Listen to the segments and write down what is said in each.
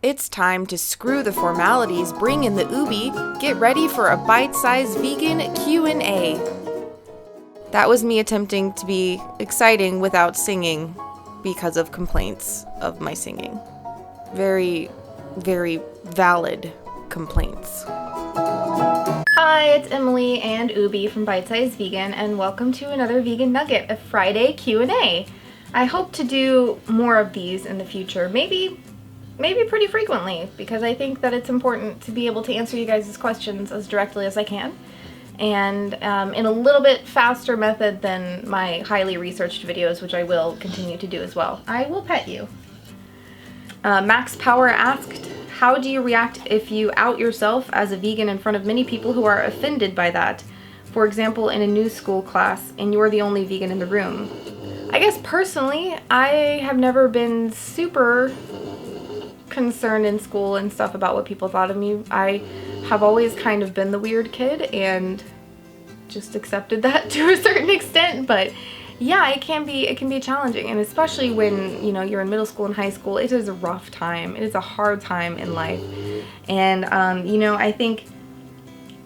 It's time to screw the formalities, bring in the ubi, get ready for a bite-sized vegan Q&A. That was me attempting to be exciting without singing because of complaints of my singing. Very, very valid complaints. Hi, it's Emily and Ubi from Bite Size Vegan, and welcome to another Vegan Nugget, a Friday Q&A. I hope to do more of these in the future, maybe pretty frequently, because I think that it's important to be able to answer you guys' questions as directly as I can, and in a little bit faster method than my highly researched videos, which I will continue to do as well. I will pet you. Max Power asked, how do you react if you out yourself as a vegan in front of many people who are offended by that? For example, in a new school class and you're the only vegan in the room. I guess personally, I have never been super concerned in school and stuff about what people thought of me. I have always kind of been the weird kid and just accepted that to a certain extent, but yeah, it can be challenging, and especially when, you know, you're in middle school and high school, it is a rough time. It is a hard time in life. And you know, I think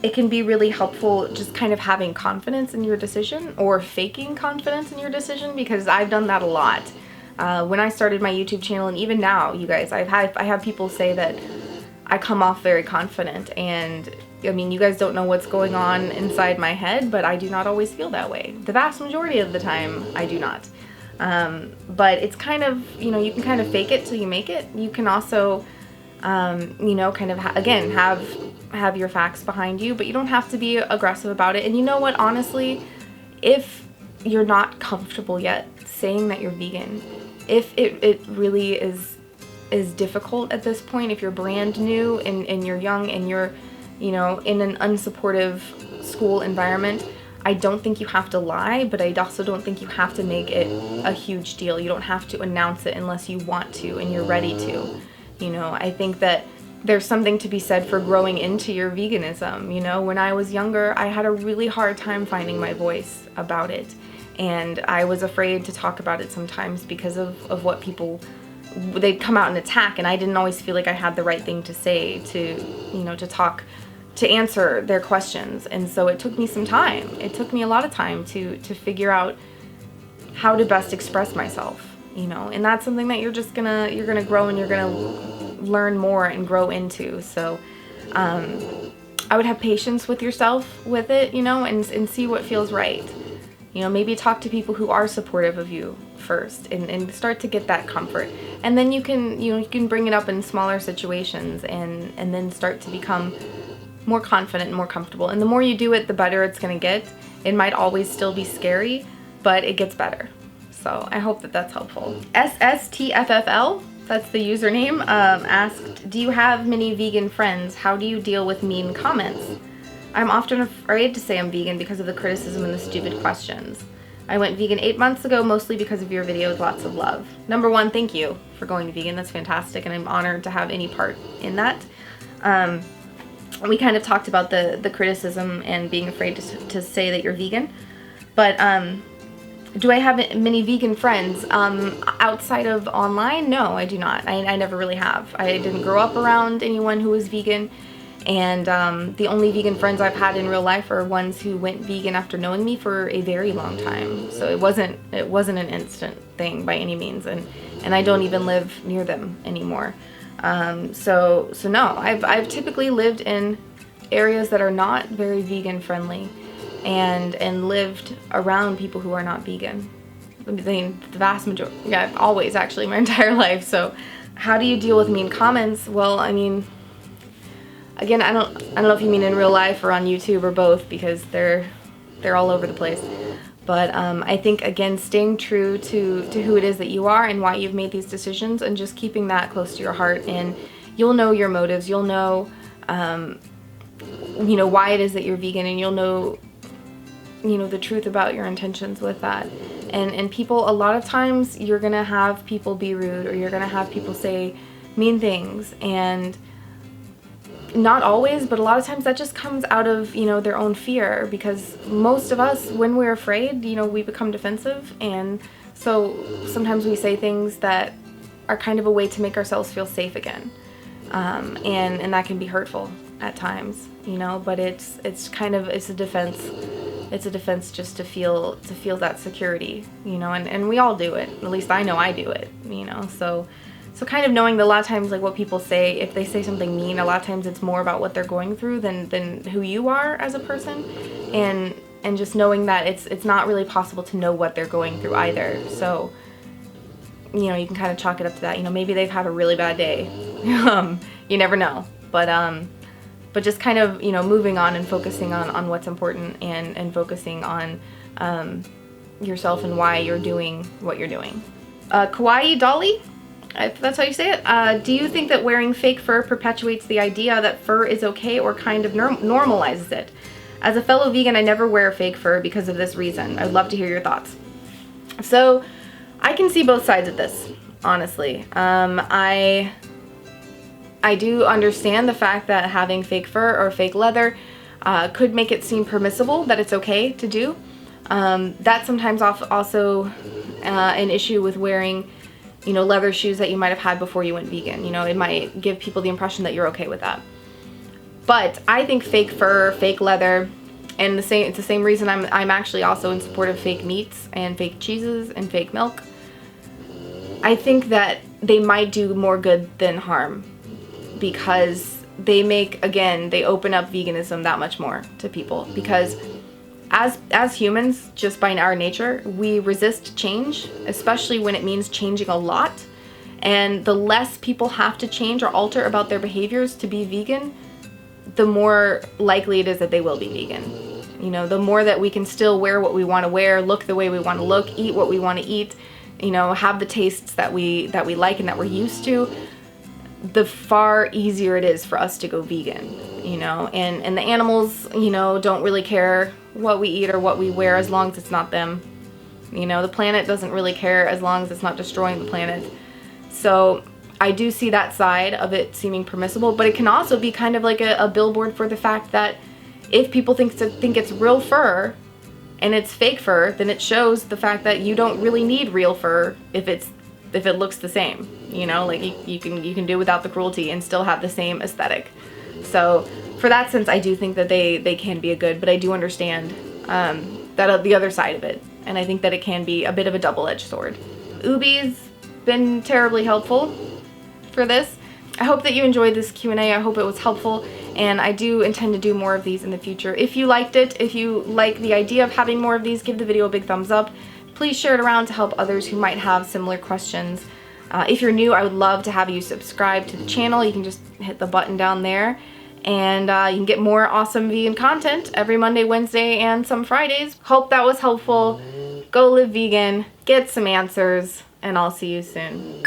it can be really helpful just kind of having confidence in your decision, or faking confidence in your decision, because I've done that a lot. When I started my YouTube channel, and even now, you guys, I have people say that I come off very confident, and I mean, you guys don't know what's going on inside my head, but I do not always feel that way. The vast majority of the time, I do not. But it's kind of, you know, you can kind of fake it till you make it. You can also, you know, kind of, again, have your facts behind you, but you don't have to be aggressive about it. And you know what, honestly, if you're not comfortable yet saying that you're vegan, if it really is difficult at this point, if you're brand new and you're young and you're, you know, in an unsupportive school environment, I don't think you have to lie, but I also don't think you have to make it a huge deal. You don't have to announce it unless you want to and you're ready to. You know, I think that there's something to be said for growing into your veganism. You know, when I was younger, I had a really hard time finding my voice about it, and I was afraid to talk about it sometimes because of what people, they'd come out and attack, and I didn't always feel like I had the right thing to say to, you know, to answer their questions. And so it took me some time. It took me a lot of time to figure out how to best express myself, you know, and that's something that you're gonna grow and you're gonna learn more and grow into. So I would have patience with yourself with it, you know, and see what feels right. You know, maybe talk to people who are supportive of you first, and start to get that comfort. And then you can bring it up in smaller situations, and then start to become more confident and more comfortable. And the more you do it, the better it's gonna get. It might always still be scary, but it gets better. So I hope that that's helpful. SSTFFL, that's the username, asked, do you have many vegan friends? How do you deal with mean comments? I'm often afraid to say I'm vegan because of the criticism and the stupid questions. I went vegan 8 months ago, mostly because of your videos. Lots of love. Number one, thank you for going vegan. That's fantastic, and I'm honored to have any part in that. We kind of talked about the criticism and being afraid to say that you're vegan. But do I have many vegan friends? Outside of online? No, I do not. I never really have. I didn't grow up around anyone who was vegan. And the only vegan friends I've had in real life are ones who went vegan after knowing me for a very long time. So it wasn't an instant thing by any means, and I don't even live near them anymore. So no, I've typically lived in areas that are not very vegan friendly, and lived around people who are not vegan. I mean, the vast majority, yeah, always, actually, my entire life. So how do you deal with mean comments? Well, I mean, again, I don't know if you mean in real life or on YouTube or both, because they're all over the place. But I think, again, staying true to who it is that you are and why you've made these decisions, and just keeping that close to your heart, and you'll know your motives. You'll know, you know, why it is that you're vegan, and you'll know, you know, the truth about your intentions with that. And people, a lot of times, you're gonna have people be rude, or you're gonna have people say mean things, and not always, but a lot of times that just comes out of, you know, their own fear, because most of us, when we're afraid, you know, we become defensive, and so sometimes we say things that are kind of a way to make ourselves feel safe again. and that can be hurtful at times, you know, but it's a defense. It's a defense just to feel that security, you know, and we all do it. At least I know I do it, you know. So kind of knowing that a lot of times, like, what people say, if they say something mean, a lot of times it's more about what they're going through than who you are as a person, and just knowing that it's not really possible to know what they're going through either. So, you know, you can kind of chalk it up to that. You know, maybe they've had a really bad day. You never know. But just kind of, you know, moving on and focusing on what's important, and focusing on yourself and why you're doing what you're doing. Kawaii Dolly, if that's how you say it. Do you think that wearing fake fur perpetuates the idea that fur is okay, or kind of normalizes it? As a fellow vegan, I never wear fake fur because of this reason. I'd love to hear your thoughts. So I can see both sides of this, honestly. I do understand the fact that having fake fur or fake leather could make it seem permissible, that it's okay to do. That's sometimes also an issue with wearing, you know, leather shoes that you might have had before you went vegan. You know, it might give people the impression that you're okay with that. But I think fake fur, fake leather, and it's the same reason I'm actually also in support of fake meats and fake cheeses and fake milk. I think that they might do more good than harm, because they open up veganism that much more to people. Because as humans, just by our nature, we resist change, especially when it means changing a lot. And the less people have to change or alter about their behaviors to be vegan, the more likely it is that they will be vegan. You know, the more that we can still wear what we want to wear, look the way we want to look, eat what we want to eat, you know, have the tastes that we like and that we're used to, the far easier it is for us to go vegan, you know. And the animals, you know, don't really care what we eat or what we wear as long as it's not them. You know, the planet doesn't really care as long as it's not destroying the planet. So I do see that side of it seeming permissible, but it can also be kind of like a billboard for the fact that if people think it's real fur and it's fake fur, then it shows the fact that you don't really need real fur if it looks the same. You know, like you can do without the cruelty and still have the same aesthetic. So for that sense, I do think that they can be a good, but I do understand that the other side of it, and I think that it can be a bit of a double-edged sword. Ubi's been terribly helpful for this. I hope that you enjoyed this Q&A. I hope it was helpful, and I do intend to do more of these in the future. If you liked it, if you like the idea of having more of these, give the video a big thumbs up. Please share it around to help others who might have similar questions. If you're new, I would love to have you subscribe to the channel. You can just hit the button down there, and you can get more awesome vegan content every Monday, Wednesday, and some Fridays. Hope that was helpful. Go live vegan, get some answers, and I'll see you soon.